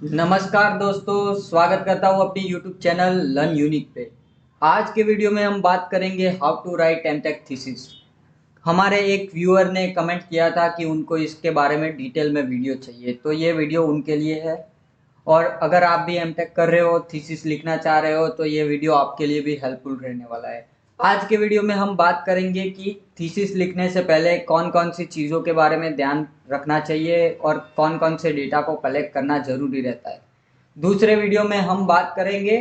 नमस्कार दोस्तों, स्वागत करता हूँ अपनी YouTube चैनल लर्न यूनिक पे। आज के वीडियो में हम बात करेंगे how to write MTech thesis. हमारे एक व्यूअर ने कमेंट किया था कि उनको इसके बारे में डिटेल में वीडियो चाहिए, तो ये वीडियो उनके लिए है। और अगर आप भी एमटेक कर रहे हो, थीसिस लिखना चाह रहे हो, तो ये वीडियो आपके लिए भी हेल्पफुल रहने वाला है। आज के वीडियो में हम बात करेंगे कि थीसिस लिखने से पहले कौन कौन सी चीज़ों के बारे में ध्यान रखना चाहिए और कौन कौन से डेटा को कलेक्ट करना ज़रूरी रहता है। दूसरे वीडियो में हम बात करेंगे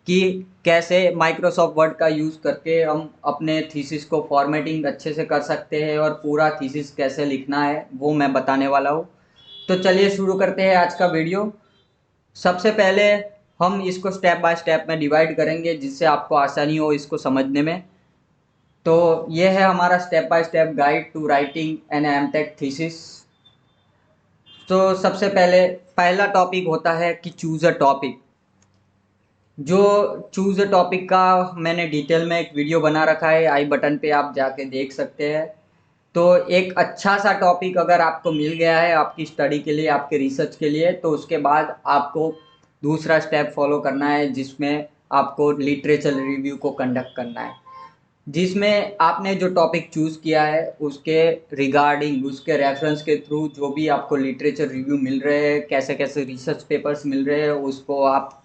कि कैसे माइक्रोसॉफ्ट वर्ड का यूज़ करके हम अपने थीसिस को फॉर्मेटिंग अच्छे से कर सकते हैं और पूरा थीसिस कैसे लिखना है वो मैं बताने वाला हूँ। तो चलिए शुरू करते हैं आज का वीडियो। सबसे पहले हम इसको स्टेप बाय स्टेप में डिवाइड करेंगे जिससे आपको आसानी हो इसको समझने में। तो ये है हमारा step by step guide to writing an MTech thesis. तो सबसे पहले पहला टॉपिक होता है कि चूज़ अ टॉपिक। जो चूज़ अ टॉपिक का मैंने डिटेल में एक वीडियो बना रखा है, आई बटन पे आप जाके देख सकते हैं। तो एक अच्छा सा टॉपिक अगर आपको मिल गया है आपकी स्टडी के लिए, आपके रिसर्च के लिए, तो उसके बाद आपको दूसरा स्टेप फॉलो करना है जिसमें आपको लिटरेचर रिव्यू को कंडक्ट करना है। जिसमें आपने जो टॉपिक चूज़ किया है उसके रिगार्डिंग, उसके रेफरेंस के थ्रू जो भी आपको लिटरेचर रिव्यू मिल रहे हैं, कैसे कैसे रिसर्च पेपर्स मिल रहे हैं, उसको आप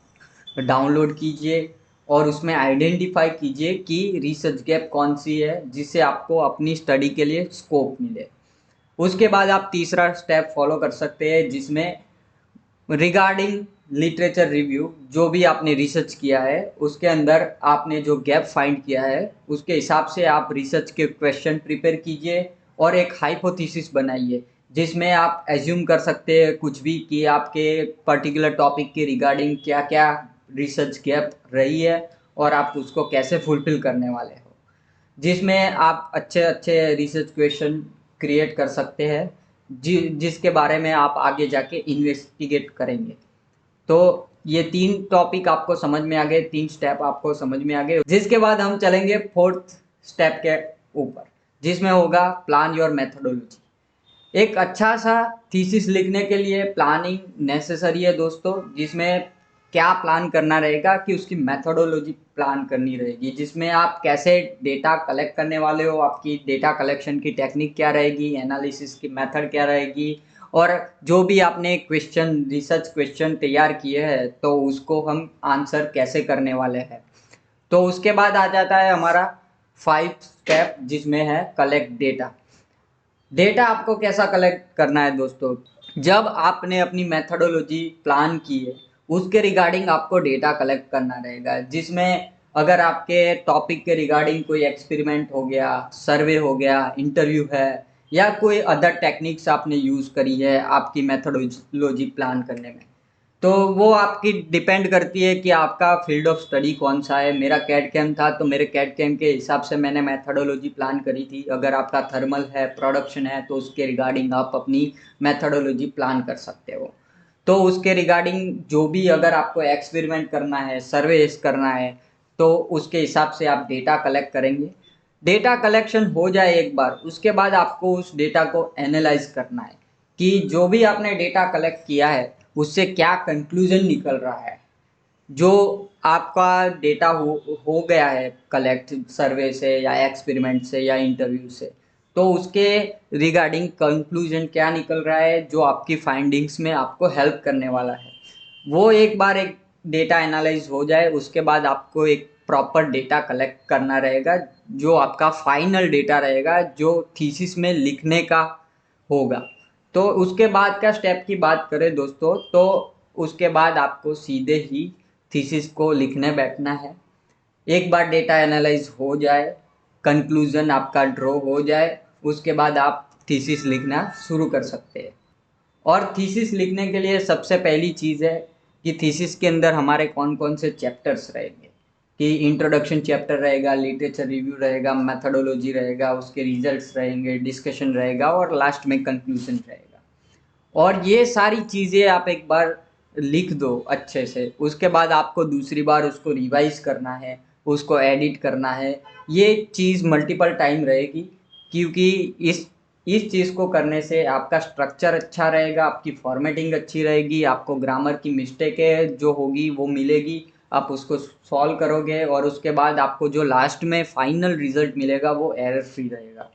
डाउनलोड कीजिए और उसमें आइडेंटिफाई कीजिए कि रिसर्च गैप कौन सी है जिससे आपको अपनी स्टडी के लिए स्कोप मिले। उसके बाद आप तीसरा स्टेप फॉलो कर सकते हैं जिसमें रिगार्डिंग लिटरेचर रिव्यू, जो भी आपने रिसर्च किया है उसके अंदर आपने जो गैप फाइंड किया है उसके हिसाब से आप रिसर्च के क्वेश्चन प्रिपेयर कीजिए और एक हाइपोथेसिस बनाइए जिसमें आप एज्यूम कर सकते हैं कुछ भी कि आपके पर्टिकुलर टॉपिक के रिगार्डिंग क्या क्या रिसर्च गैप रही है और आप उसको कैसे फुलफिल करने वाले हो। जिसमें आप अच्छे अच्छे रिसर्च क्वेश्चन क्रिएट कर सकते हैं जिसके बारे में आप आगे जाके इन्वेस्टिगेट करेंगे। तो ये तीन टॉपिक आपको समझ में आ गए, तीन स्टेप आपको समझ में आ गए। जिसके बाद हम चलेंगे फोर्थ स्टेप के ऊपर जिसमें होगा प्लान योर मेथोडोलॉजी। एक अच्छा सा थीसिस लिखने के लिए प्लानिंग नेसेसरी है दोस्तों, जिसमें क्या प्लान करना रहेगा कि उसकी मेथोडोलॉजी प्लान करनी रहेगी जिसमें आप कैसे डेटा कलेक्ट करने वाले हो, आपकी डेटा कलेक्शन की टेक्निक क्या रहेगी, एनालिसिस की मेथड क्या रहेगी, और जो भी आपने क्वेश्चन रिसर्च क्वेश्चन तैयार किए हैं तो उसको हम आंसर कैसे करने वाले हैं। तो उसके बाद आ जाता है हमारा 5 स्टेप जिसमें है कलेक्ट डेटा। डेटा आपको कैसा कलेक्ट करना है दोस्तों, जब आपने अपनी मेथोडोलॉजी प्लान की है उसके रिगार्डिंग आपको डेटा कलेक्ट करना रहेगा जिसमें अगर आपके टॉपिक के रिगार्डिंग कोई एक्सपेरिमेंट हो गया, सर्वे हो गया, इंटरव्यू है, या कोई अदर टेक्निक्स आपने यूज़ करी है आपकी मेथोडोलॉजी प्लान करने में, तो वो आपकी डिपेंड करती है कि आपका फील्ड ऑफ स्टडी कौन सा है। मेरा कैड कैम था तो मेरे कैड कैम के हिसाब से मैंने मेथोडोलॉजी प्लान करी थी। अगर आपका थर्मल है, प्रोडक्शन है, तो उसके रिगार्डिंग आप अपनी मेथोडोलॉजी प्लान कर सकते हो। तो उसके रिगार्डिंग जो भी अगर आपको एक्सपेरिमेंट करना है, सर्वेस करना है, तो उसके हिसाब से आप डेटा कलेक्ट करेंगे। डेटा कलेक्शन हो जाए एक बार, उसके बाद आपको उस डेटा को एनालाइज करना है कि जो भी आपने डेटा कलेक्ट किया है उससे क्या कंक्लूजन निकल रहा है। जो आपका डेटा हो गया है कलेक्ट सर्वे से या एक्सपेरिमेंट से या इंटरव्यू से, तो उसके रिगार्डिंग कंक्लूजन क्या निकल रहा है जो आपकी फाइंडिंग्स में आपको हेल्प करने वाला है। वो एक बार एक डेटा एनालाइज हो जाए उसके बाद आपको एक प्रॉपर डेटा कलेक्ट करना रहेगा जो आपका फाइनल डेटा रहेगा जो थीसिस में लिखने का होगा। तो उसके बाद का स्टेप की बात करें दोस्तों, तो उसके बाद आपको सीधे ही थीसिस को लिखने बैठना है। एक बार डेटा एनालाइज हो जाए, कंक्लूजन आपका ड्रॉ हो जाए, उसके बाद आप थीसिस लिखना शुरू कर सकते हैं। और थीसिस लिखने के लिए सबसे पहली चीज़ है कि थीसिस के अंदर हमारे कौन कौन से चैप्टर्स रहेंगे। कि इंट्रोडक्शन चैप्टर रहेगा, लिटरेचर रिव्यू रहेगा, मेथोडोलॉजी रहेगा, उसके रिजल्ट्स रहेंगे, डिस्कशन रहेगा और लास्ट में कंक्लूजन रहेगा। और ये सारी चीज़ें आप एक बार लिख दो अच्छे से, उसके बाद आपको दूसरी बार उसको रिवाइज करना है, उसको एडिट करना है। ये चीज़ मल्टीपल टाइम रहेगी क्योंकि इस इस चीज़ को करने से आपका स्ट्रक्चर अच्छा रहेगा, आपकी फॉर्मेटिंग अच्छी रहेगी, आपको ग्रामर की मिस्टेकें जो होगी वो मिलेगी, आप उसको सॉल्व करोगे और उसके बाद आपको जो लास्ट में फाइनल रिजल्ट मिलेगा वो एरर फ्री रहेगा।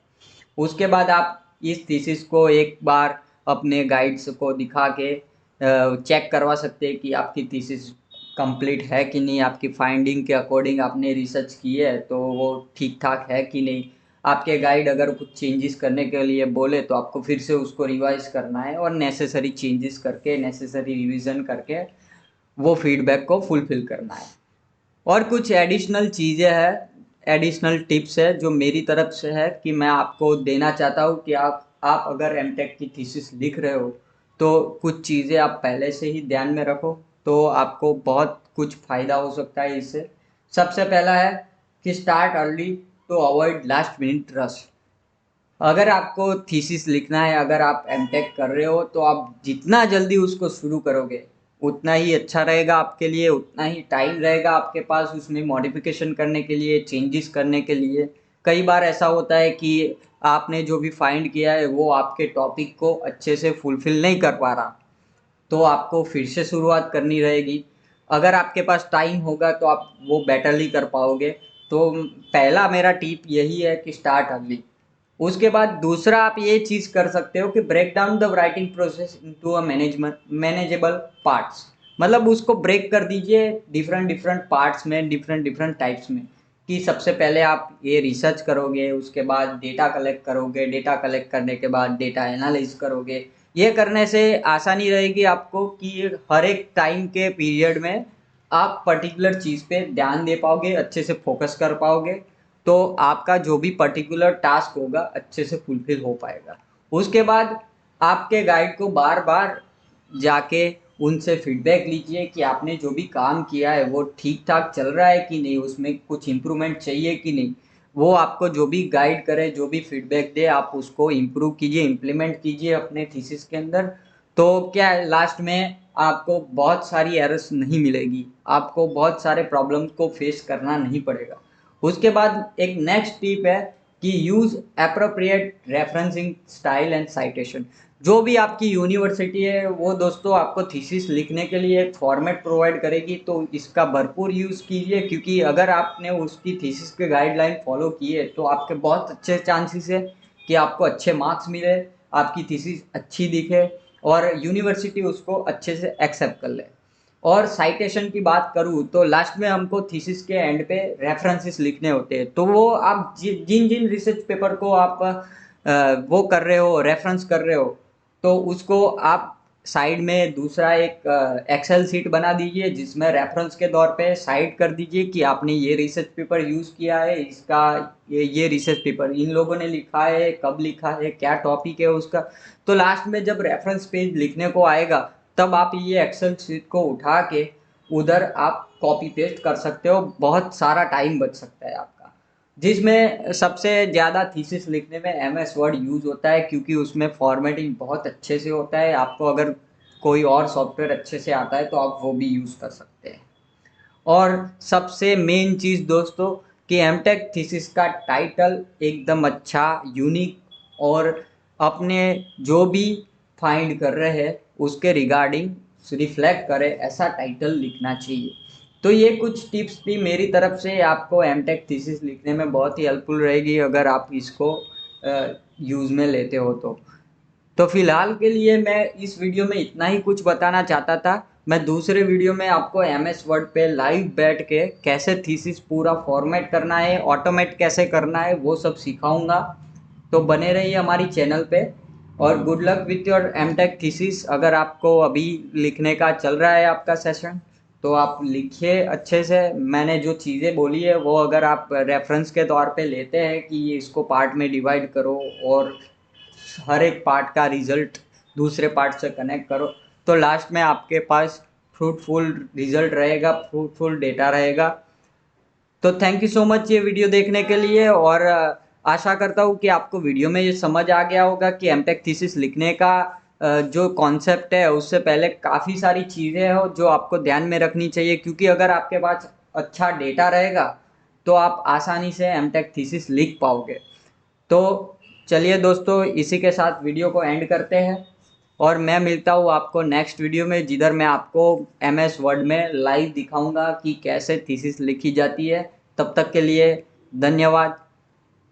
उसके बाद आप इस थीसिस को एक बार अपने गाइड्स को दिखा के चेक करवा सकते हैं कि आपकी थीसिस कंप्लीट है कि नहीं, आपकी फाइंडिंग के अकॉर्डिंग आपने रिसर्च की है तो वो ठीक ठाक है कि नहीं। आपके गाइड अगर कुछ चेंजेस करने के लिए बोले तो आपको फिर से उसको रिवाइज करना है और नेसेसरी चेंजेस करके, नेसेसरी रिवीजन करके वो फीडबैक को फुलफिल करना है। और कुछ एडिशनल चीज़ें हैं, एडिशनल टिप्स है जो मेरी तरफ से है कि मैं आपको देना चाहता हूँ कि आप अगर एमटेक की थीसिस लिख रहे हो तो कुछ चीज़ें आप पहले से ही ध्यान में रखो, तो आपको बहुत कुछ फ़ायदा हो सकता है इससे। सबसे पहला है कि start early to avoid last minute rush. अगर आपको थीसिस लिखना है, अगर आप एमटेक कर रहे हो तो आप जितना जल्दी उसको शुरू करोगे उतना ही अच्छा रहेगा आपके लिए, उतना ही टाइम रहेगा आपके पास उसमें मॉडिफिकेशन करने के लिए, चेंजेस करने के लिए। कई बार ऐसा होता है कि आपने जो भी फाइंड किया है वो आपके टॉपिक को अच्छे से फुलफिल नहीं कर पा रहा, तो आपको फिर से शुरुआत करनी रहेगी। अगर आपके पास टाइम होगा तो आप वो बेटरली कर पाओगे। तो पहला मेरा टिप यही है कि स्टार्ट अर्ली। उसके बाद दूसरा आप ये चीज़ कर सकते हो कि break down the writing process into a manageable parts. मतलब उसको ब्रेक कर दीजिए डिफरेंट डिफरेंट पार्ट्स में, डिफरेंट डिफरेंट टाइप्स में। कि सबसे पहले आप ये रिसर्च करोगे, उसके बाद डेटा कलेक्ट करोगे, डेटा कलेक्ट करने के बाद डेटा एनालाइज करोगे। ये करने से आसानी रहेगी आपको कि हर एक टाइम के पीरियड में आप पर्टिकुलर चीज़ पे ध्यान दे पाओगे, अच्छे से फोकस कर पाओगे, तो आपका जो भी पर्टिकुलर टास्क होगा अच्छे से फुलफिल हो पाएगा। उसके बाद आपके गाइड को बार बार जाके उनसे फीडबैक लीजिए कि आपने जो भी काम किया है वो ठीक ठाक चल रहा है कि नहीं, उसमें कुछ इम्प्रूवमेंट चाहिए कि नहीं। वो आपको जो भी गाइड करे, जो भी फीडबैक दे, आप उसको इम्प्रूव कीजिए, इम्प्लीमेंट कीजिए अपने थीसिस के अंदर। तो क्या है, लास्ट में आपको बहुत सारी एरर्स नहीं मिलेगी, आपको बहुत सारे प्रॉब्लम को फेस करना नहीं पड़ेगा। उसके बाद एक नेक्स्ट टिप है कि use appropriate referencing style and citation. जो भी आपकी यूनिवर्सिटी है वो दोस्तों आपको थीसिस लिखने के लिए एक फॉर्मेट प्रोवाइड करेगी, तो इसका भरपूर यूज़ कीजिए, क्योंकि अगर आपने उसकी थीसिस के गाइडलाइन फॉलो किए तो आपके बहुत अच्छे चांसेस है कि आपको अच्छे मार्क्स मिले, आपकी थीसिस अच्छी दिखे और यूनिवर्सिटी उसको अच्छे से एक्सेप्ट कर ले। और साइटेशन की बात करूँ तो लास्ट में हमको थीसिस के एंड पे रेफरेंसेस लिखने होते हैं, तो वो आप जिन जिन रिसर्च पेपर को आप वो कर रहे हो, रेफरेंस कर रहे हो, तो उसको आप साइड में दूसरा एक एक्सेल शीट बना दीजिए जिसमें रेफरेंस के तौर पे साइड कर दीजिए कि आपने ये रिसर्च पेपर यूज़ किया है, इसका ये रिसर्च पेपर इन लोगों ने लिखा है, कब लिखा है, क्या टॉपिक है उसका। तो लास्ट में जब रेफरेंस पेज लिखने को आएगा तब आप ये एक्सेल शीट को उठा के उधर आप कॉपी पेस्ट कर सकते हो, बहुत सारा टाइम बच सकता है आपका। जिसमें सबसे ज़्यादा थीसिस लिखने में एमएस वर्ड यूज़ होता है, क्योंकि उसमें फॉर्मेटिंग बहुत अच्छे से होता है। आपको अगर कोई और सॉफ्टवेयर अच्छे से आता है तो आप वो भी यूज़ कर सकते हैं। और सबसे मेन चीज़ दोस्तों कि एमटेक थीसिस का टाइटल एकदम अच्छा, यूनिक और अपने जो भी फाइंड कर रहे हैं उसके रिगार्डिंग रिफ्लेक्ट करे ऐसा टाइटल लिखना चाहिए। तो ये कुछ टिप्स थी मेरी तरफ से, आपको एमटेक थीसिस लिखने में बहुत ही हेल्पफुल रहेगी अगर आप इसको यूज़ में लेते हो तो फिलहाल के लिए मैं इस वीडियो में इतना ही कुछ बताना चाहता था। मैं दूसरे वीडियो में आपको एमएस वर्ड पे लाइव बैठ के कैसे थीसिस पूरा फॉर्मेट करना है, ऑटोमेट कैसे करना है, वो सब सिखाऊंगा। तो बने रहिए हमारी चैनल पे और good luck with your MTech thesis. अगर आपको अभी लिखने का चल रहा है आपका सेशन तो आप लिखिए अच्छे से। मैंने जो चीज़ें बोली है वो अगर आप रेफरेंस के तौर पे लेते हैं कि इसको पार्ट में डिवाइड करो और हर एक पार्ट का रिजल्ट दूसरे पार्ट से कनेक्ट करो, तो लास्ट में आपके पास फ्रूटफुल रिजल्ट रहेगा, फ्रूटफुल डेटा रहेगा। तो थैंक यू सो मच ये वीडियो देखने के लिए। और आशा करता हूँ कि आपको वीडियो में ये समझ आ गया होगा कि एमटेक थीसिस लिखने का जो कॉन्सेप्ट है उससे पहले काफ़ी सारी चीज़ें हैं जो आपको ध्यान में रखनी चाहिए, क्योंकि अगर आपके पास अच्छा डेटा रहेगा तो आप आसानी से एमटेक थीसिस लिख पाओगे। तो चलिए दोस्तों, इसी के साथ वीडियो को एंड करते हैं और मैं मिलता हूँ आपको नेक्स्ट वीडियो में, जिधर मैं आपको MS वर्ड में लाइव दिखाऊंगा कि कैसे थीसिस लिखी जाती है। तब तक के लिए धन्यवाद।